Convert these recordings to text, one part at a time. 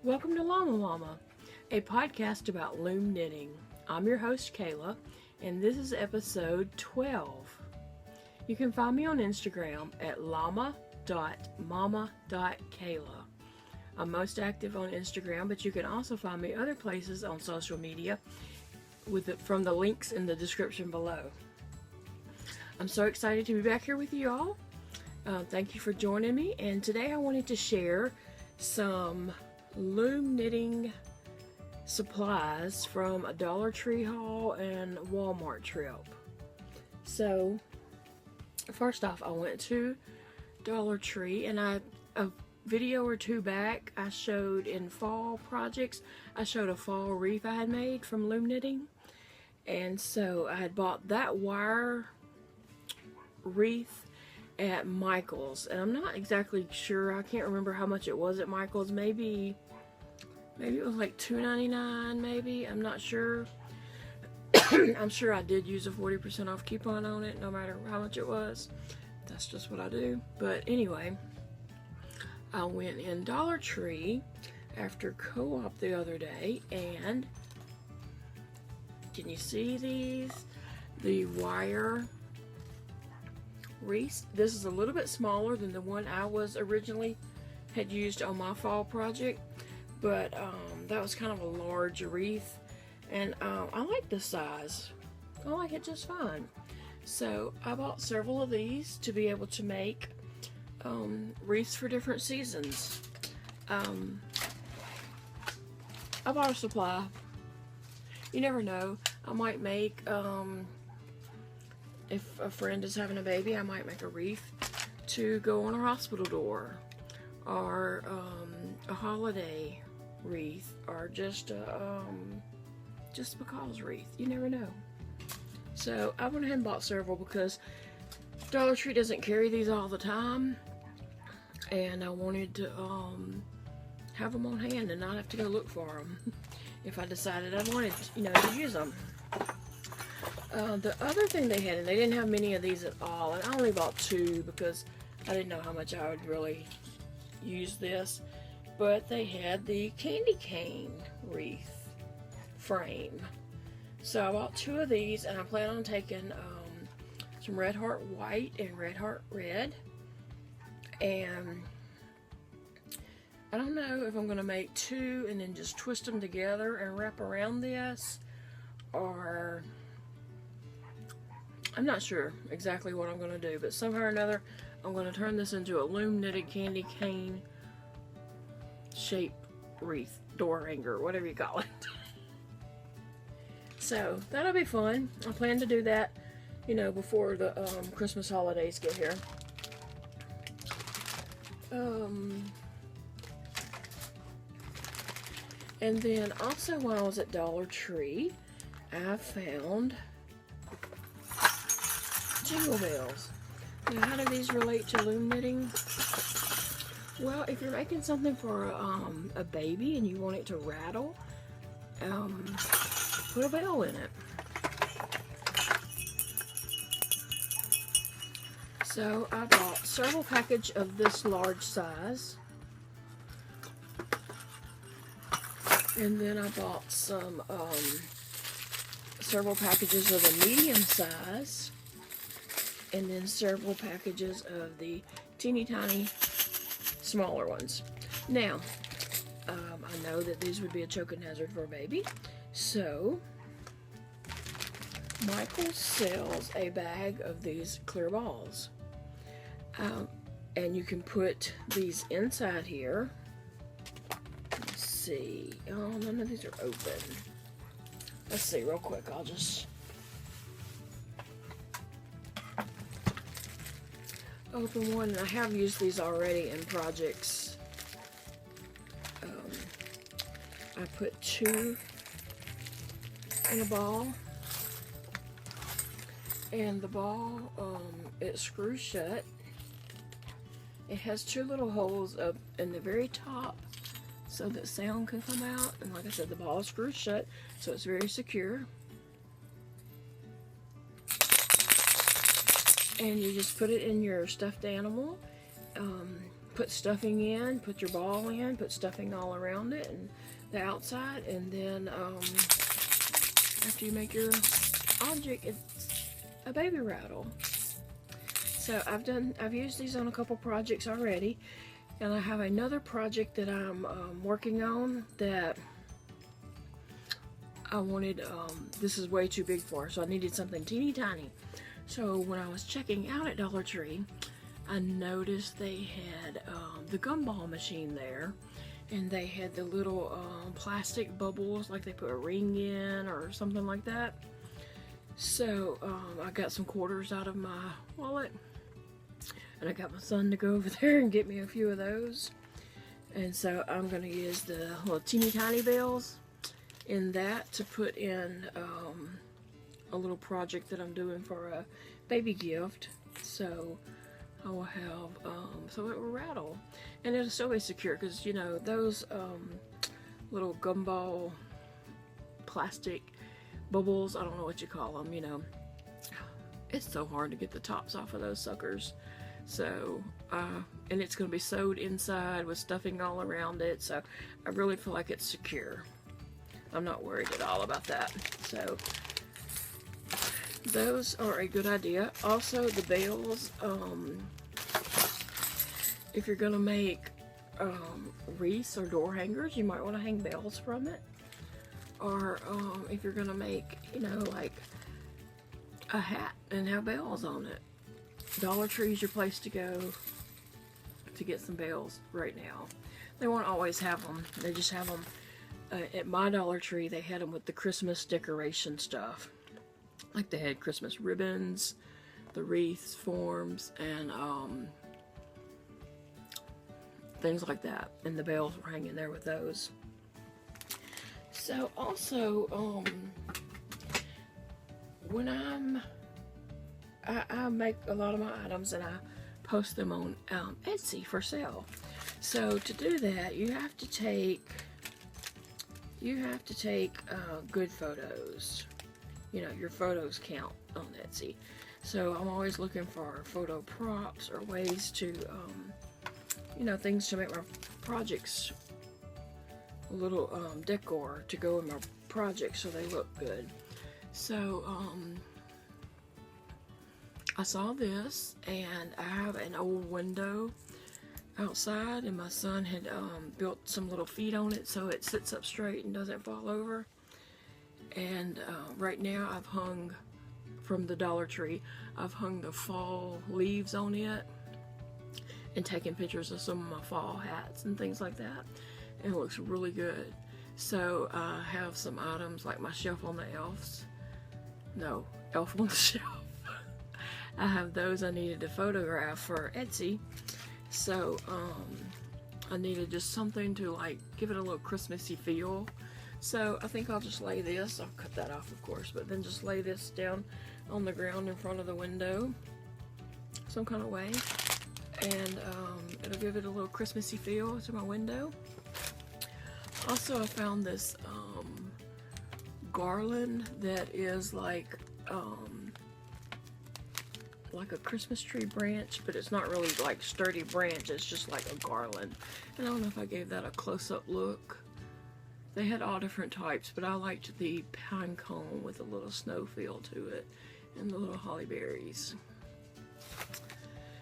Welcome to Llama, a podcast about loom knitting. I'm your host, Kayla, and this is episode 12. You can find me on Instagram at llama.mama.kayla. I'm most active on Instagram, but you can also find me other places on social media from the links in the description below. I'm so excited to be back here with you all. Thank you for joining me, and today I wanted to share some loom knitting supplies from a Dollar Tree haul and Walmart trip. So first off, I went to Dollar Tree, and a video or two back I showed in fall projects, I showed a fall wreath I had made from loom knitting, and so I had bought that wire wreath at Michael's, and I'm not exactly sure, I can't remember how much it was at Michael's. Maybe it was like $2.99, maybe, I'm not sure. I'm sure I did use a 40% off coupon on it, no matter how much it was. That's just what I do. But anyway, I went in Dollar Tree after Co-op the other day, and can you see these? The wire wreath. This is a little bit smaller than the one I was originally had used on my fall project, but that was kind of a large wreath, and I like the size. I like it just fine. So I bought several of these to be able to make wreaths for different seasons. I bought a supply. You never know. I might make, if a friend is having a baby, I might make a wreath to go on a hospital door, or a holiday wreath, or just because wreath. You never know. So I went ahead and bought several because Dollar Tree doesn't carry these all the time, and I wanted to have them on hand and not have to go look for them if I decided I wanted, to use them. The other thing they had, and they didn't have many of these at all, and I only bought two because I didn't know how much I would really use this, but they had the candy cane wreath frame. So I bought two of these, and I plan on taking some Red Heart White and Red Heart Red, and I don't know if I'm going to make two and then just twist them together and wrap around this, or I'm not sure exactly what I'm going to do, but somehow or another I'm going to turn this into a loom knitted candy cane shape wreath, door hanger, whatever you call it. So that'll be fun. I plan to do that, before the Christmas holidays get here. And then also while I was at Dollar Tree, I found jingle bells. Now, how do these relate to loom knitting? Well, if you're making something for a baby and you want it to rattle, put a bell in it. So I bought several packages of this large size, and then I bought some several packages of the medium size, and then several packages of the teeny tiny smaller ones. Now, I know that these would be a choking hazard for a baby, so Michael sells a bag of these clear balls, and you can put these inside here. Let's see. Oh, none of these are open. Let's see real quick. I'll just open one, and I have used these already in projects. I put two in a ball, and the ball, it screws shut. It has two little holes up in the very top so that sound can come out, and like I said, the ball screws shut, so it's very secure. And you just put it in your stuffed animal, put stuffing in, put your ball in, put stuffing all around it and the outside, and then after you make your object, it's a baby rattle. So I've used these on a couple projects already, and I have another project that I'm working on that I wanted, this is way too big for, so I needed something teeny tiny. So when I was checking out at Dollar Tree, I noticed they had the gumball machine there, and they had the little plastic bubbles like they put a ring in or something like that. So I got some quarters out of my wallet, and I got my son to go over there and get me a few of those. And so I'm going to use the little teeny tiny bells in that to put in a little project that I'm doing for a baby gift. So I will have, so it will rattle, and it'll still be secure, because you know those little gumball plastic bubbles, I don't know what you call them, you know, it's so hard to get the tops off of those suckers. So and it's going to be sewed inside with stuffing all around it, so I really feel like it's secure. I'm not worried at all about that. So those are a good idea. Also, the bells, if you're gonna make wreaths or door hangers, you might want to hang bells from it. Or if you're gonna make, you know, like a hat and have bells on it, Dollar Tree is your place to go to get some bells right now. They won't always have them. They just have them at my Dollar Tree. They had them with the Christmas decoration stuff. Like they had Christmas ribbons, the wreaths forms, and things like that. And the bells were hanging there with those. So also, when I make a lot of my items and I post them on Etsy for sale. So to do that, you have to take good photos. You know, your photos count on Etsy. So I'm always looking for photo props or ways to, you know, things to make my projects a little decor to go in my projects so they look good. So I saw this, and I have an old window outside, and my son had built some little feet on it so it sits up straight and doesn't fall over. And right now I've hung, from the Dollar Tree, I've hung the fall leaves on it and taken pictures of some of my fall hats and things like that, and it looks really good. So I have some items like my shelf on the elves. No, elf on the shelf. I have those I needed to photograph for Etsy. So I needed just something to like give it a little Christmassy feel. So I think I'll just lay this, I'll cut that off of course, but then just lay this down on the ground in front of the window some kind of way, and it'll give it a little Christmassy feel to my window. Also, I found this garland that is like a Christmas tree branch, but it's not really like sturdy branch, it's just like a garland. And I don't know if I gave that a close-up look. They had all different types, but I liked the pine cone with a little snow feel to it and the little holly berries.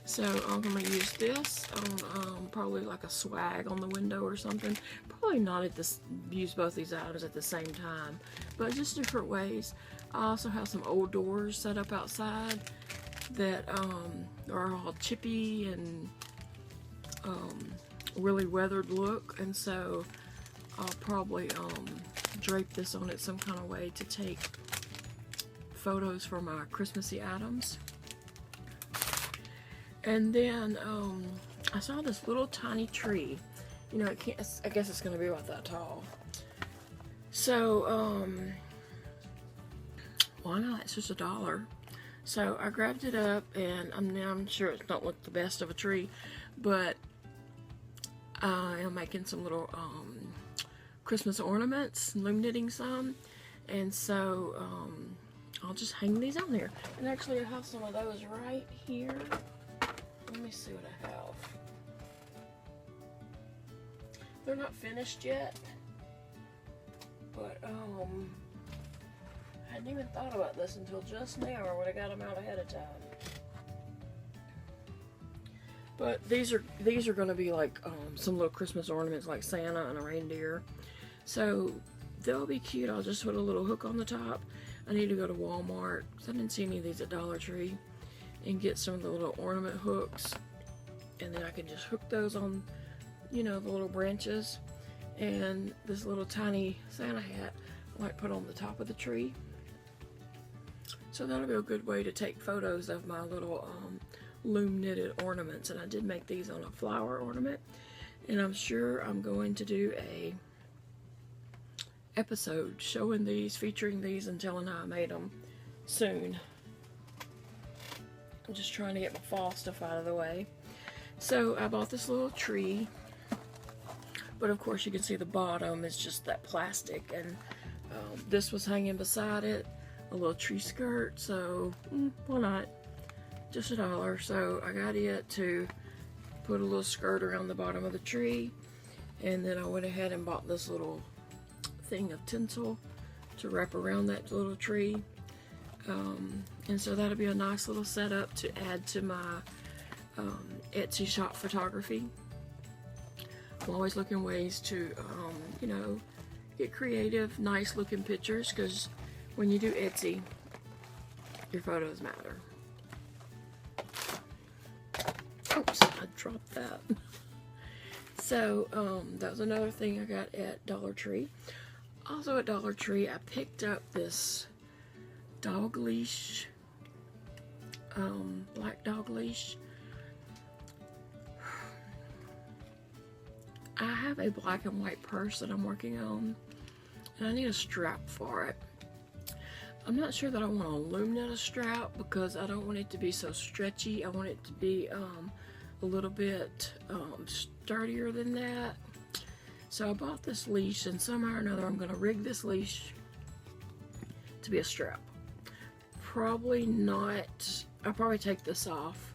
So I'm going to use this on probably like a swag on the window or something. Probably not at this, use both these items at the same time, but just different ways. I also have some old doors set up outside that are all chippy and really weathered look, and so I'll probably drape this on it some kind of way to take photos for my Christmassy items. And then I saw this little tiny tree. You know, I guess it's gonna be about that tall. So why not? It's just $1. So I grabbed it up, and I'm sure it's not look the best of a tree, but I am making some little Christmas ornaments, loom knitting some, and so I'll just hang these on there. And actually I have some of those right here. Let me see what I have. They're not finished yet, but I hadn't even thought about this until just now, or would have got them out ahead of time. But these are going to be like some little Christmas ornaments, like Santa and a reindeer. So they'll be cute. I'll just put a little hook on the top. I need to go to Walmart because I didn't see any of these at Dollar Tree, and get some of the little ornament hooks, and then I can just hook those on, you know, the little branches. And this little tiny Santa hat I might put on the top of the tree. So that'll be a good way to take photos of my little loom knitted ornaments. And I did make these on a flower ornament, and I'm sure I'm going to do a episode showing these, featuring these, and telling how I made them soon. I'm just trying to get my fall stuff out of the way. So I bought this little tree, but of course you can see the bottom is just that plastic, and this was hanging beside it, a little tree skirt, so why not? Just $1. So I got it to put a little skirt around the bottom of the tree, and then I went ahead and bought this little thing of tinsel to wrap around that little tree. And so that'll be a nice little setup to add to my Etsy shop photography. I'm always looking ways to, you know, get creative, nice looking pictures, because when you do Etsy, your photos matter. Oops, I dropped that. So that was another thing I got at Dollar Tree. Also at Dollar Tree, I picked up this dog leash, black dog leash. I have a black and white purse that I'm working on, and I need a strap for it. I'm not sure that I want to loom knit a strap because I don't want it to be so stretchy. I want it to be a little bit sturdier than that. So I bought this leash, and somehow or another I'm going to rig this leash to be a strap. Probably not. I'll probably take this off.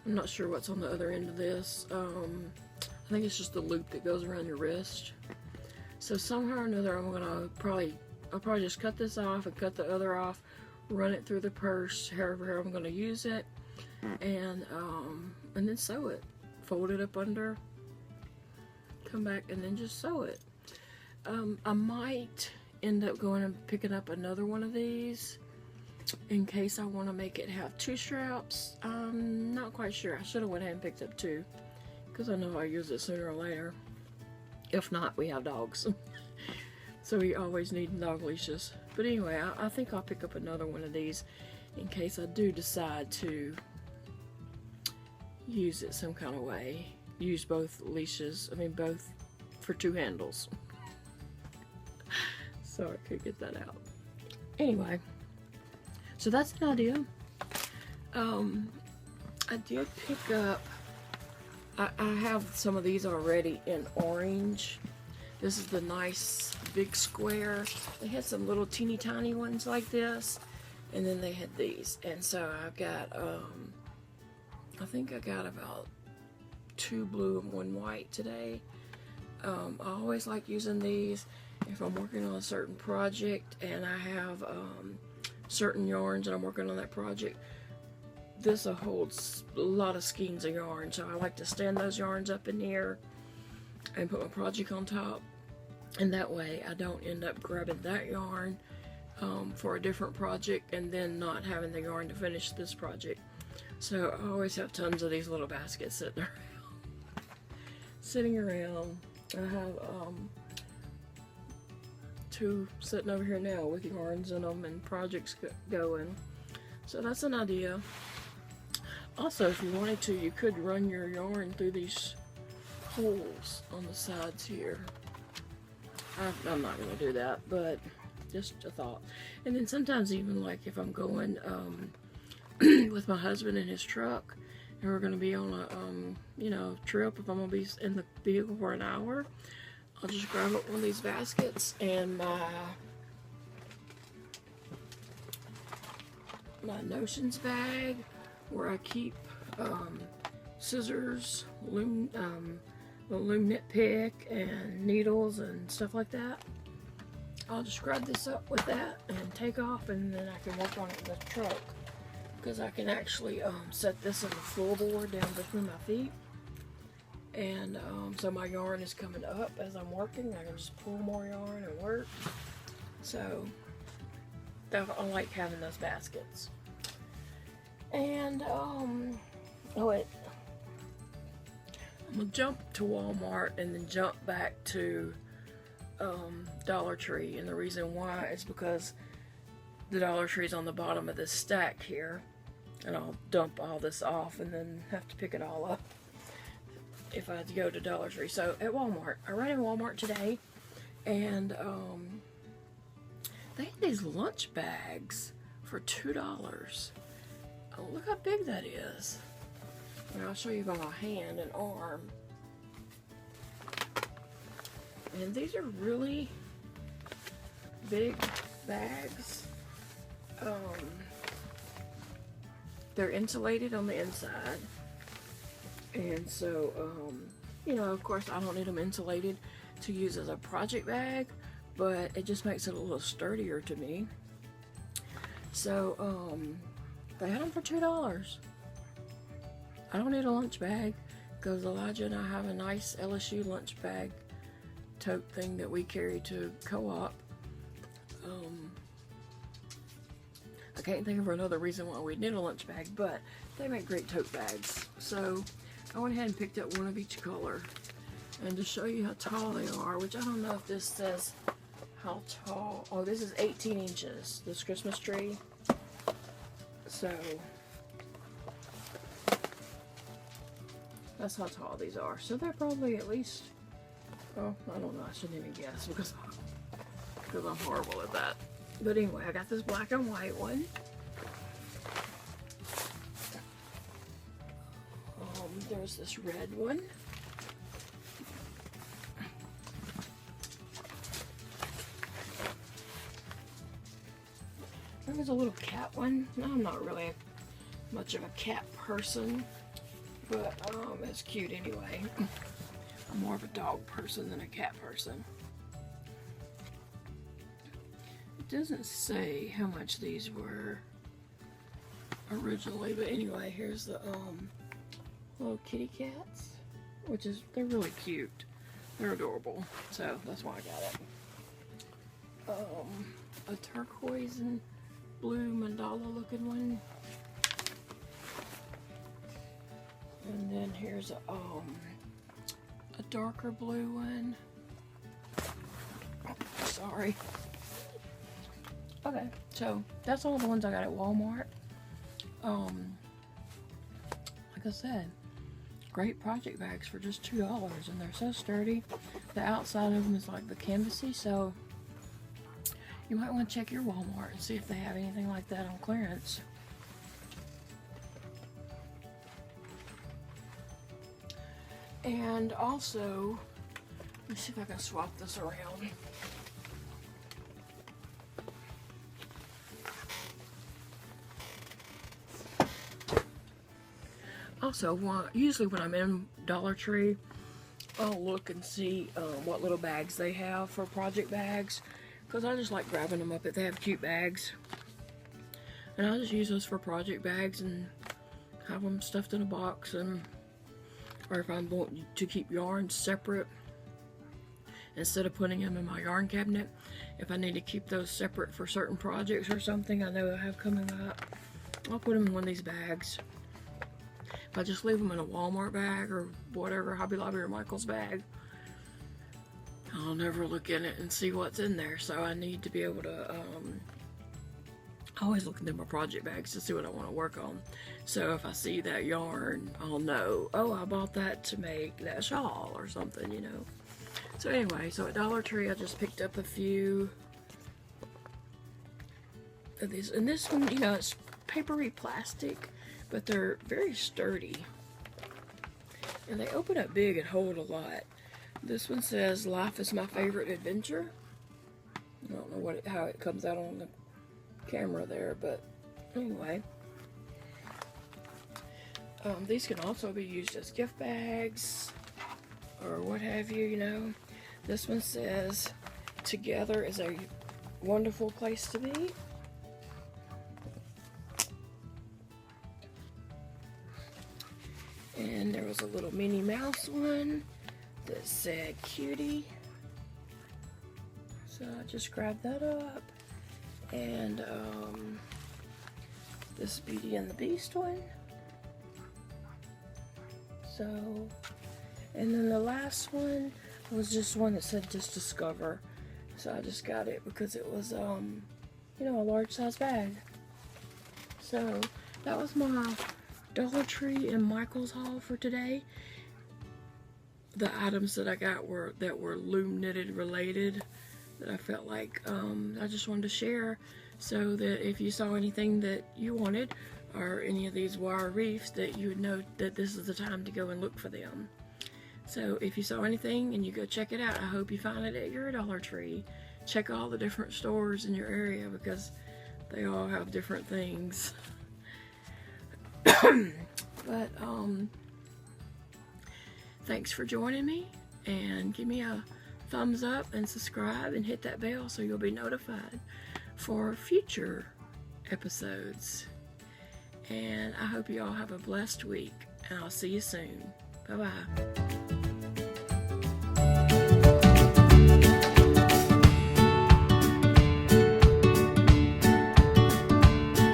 I'm not sure what's on the other end of this. I think it's just the loop that goes around your wrist. So somehow or another I'm going to I'll probably just cut this off and cut the other off, run it through the purse, however I'm going to use it, and then sew it. Fold it up under, come back, and then just sew it. I might end up going and picking up another one of these in case I want to make it have 2 straps. I'm not quite sure. I should have went ahead and picked up 2 because I know I'll use it sooner or later. If not, we have dogs. So we always need dog leashes. But anyway, I think I'll pick up another one of these in case I do decide to use it some kind of way. Use both leashes, both for 2 handles. So I could get that out. Anyway, so that's an idea. I did pick up, I have some of these already in orange. This is the nice big square. They had some little teeny tiny ones like this, and then they had these. And so I've got, I think I got about 2 blue and 1 white today. I always like using these if I'm working on a certain project and I have certain yarns and I'm working on that project. This holds a lot of skeins of yarn, so I like to stand those yarns up in here and put my project on top, and that way I don't end up grabbing that yarn for a different project and then not having the yarn to finish this project. So I always have tons of these little baskets sitting around. I have 2 sitting over here now with yarns in them and projects going. So that's an idea. Also, if you wanted to, you could run your yarn through these holes on the sides here. I'm not going to do that, but just a thought. And then sometimes even like if I'm going with my husband in his truck and we're going to be on a trip, if I'm going to be in the vehicle for an hour, I'll just grab up one of these baskets and my notions bag where I keep scissors, loom, a Loom knit pick and needles and stuff like that. I'll just grab this up with that and take off, and then I can work on it in the truck, because I can actually set this in the floorboard down between my feet. And so my yarn is coming up as I'm working. I can just pull more yarn and work. So I like having those baskets. And I'm gonna jump to Walmart and then jump back to Dollar Tree, and the reason why is because the Dollar Tree is on the bottom of this stack here, and I'll dump all this off and then have to pick it all up if I go to Dollar Tree. So at Walmart, I ran in Walmart today, and they had these lunch bags for $2. Oh, look how big that is. And I'll show you by my hand and arm. And these are really big bags. They're insulated on the inside. And so, you know, of course I don't need them insulated to use as a project bag, but it just makes it a little sturdier to me. So, they had them for $2. I don't need a lunch bag, because Elijah and I have a nice LSU lunch bag tote thing that we carry to co-op. I can't think of another reason why we need a lunch bag, but they make great tote bags. So I went ahead and picked up one of each color. And to show you how tall they are, which I don't know if this says how tall. Oh, this is 18 inches, this Christmas tree. So that's how tall these are. So they're probably at least, oh, I don't know, I shouldn't even guess because I'm horrible at that. But anyway, I got this black and white one. There's this red one. There's a little cat one. I'm not really much of a cat person, but it's cute anyway. I'm more of a dog person than a cat person. It doesn't say how much these were originally, but anyway, here's the little kitty cats, which is, they're really cute. They're adorable, so that's why I got it. A turquoise and blue mandala looking one. And then here's a darker blue one. Oh, sorry. Okay, so that's all the ones I got at Walmart. Like I said, great project bags for just $2, and they're so sturdy. The outside of them is like the canvasy, so you might want to check your Walmart and see if they have anything like that on clearance. And also, let me see if I can swap this around. Also, usually when I'm in Dollar Tree, I'll look and see what little bags they have for project bags, because I just like grabbing them up if they have cute bags. And I'll just use those for project bags and have them stuffed in a box, and or if I want to keep yarn separate, instead of putting them in my yarn cabinet, if I need to keep those separate for certain projects or something I know I have coming up, I'll put them in one of these bags. If I just leave them in a Walmart bag or whatever, Hobby Lobby or Michael's bag, I'll never look in it and see what's in there. So I need to be able to always look into my project bags to see what I want to work on. So if I see that yarn, I'll know, oh, I bought that to make that shawl or something, you know. So anyway, so at Dollar Tree I just picked up a few of these. And this one, you know, it's papery plastic, but they're very sturdy. And they open up big and hold a lot. This one says, "Life is my favorite adventure." I don't know how it comes out on the camera there, but anyway. These can also be used as gift bags. or what have you, you know. This one says, together is a wonderful place to be. And there was a little Minnie Mouse one that said cutie. So I just grabbed that up. And this Beauty and the Beast one. So, and then the last one was just one that said just discover. So I just got it because it was, you know, a large size bag. So that was my Dollar Tree and Michael's haul for today. The items that I got were Loom knitted related, that I felt like I just wanted to share, so that if you saw anything that you wanted, or any of these wire reefs, that you would know that this is the time to go and look for them. So if you saw anything and you go check it out, I hope you find it at your Dollar Tree. Check all the different stores in your area, because they all have different things. But thanks for joining me, and give me a thumbs up and subscribe and hit that bell so you'll be notified for future episodes. And I hope you all have a blessed week, and I'll see you soon. Bye bye.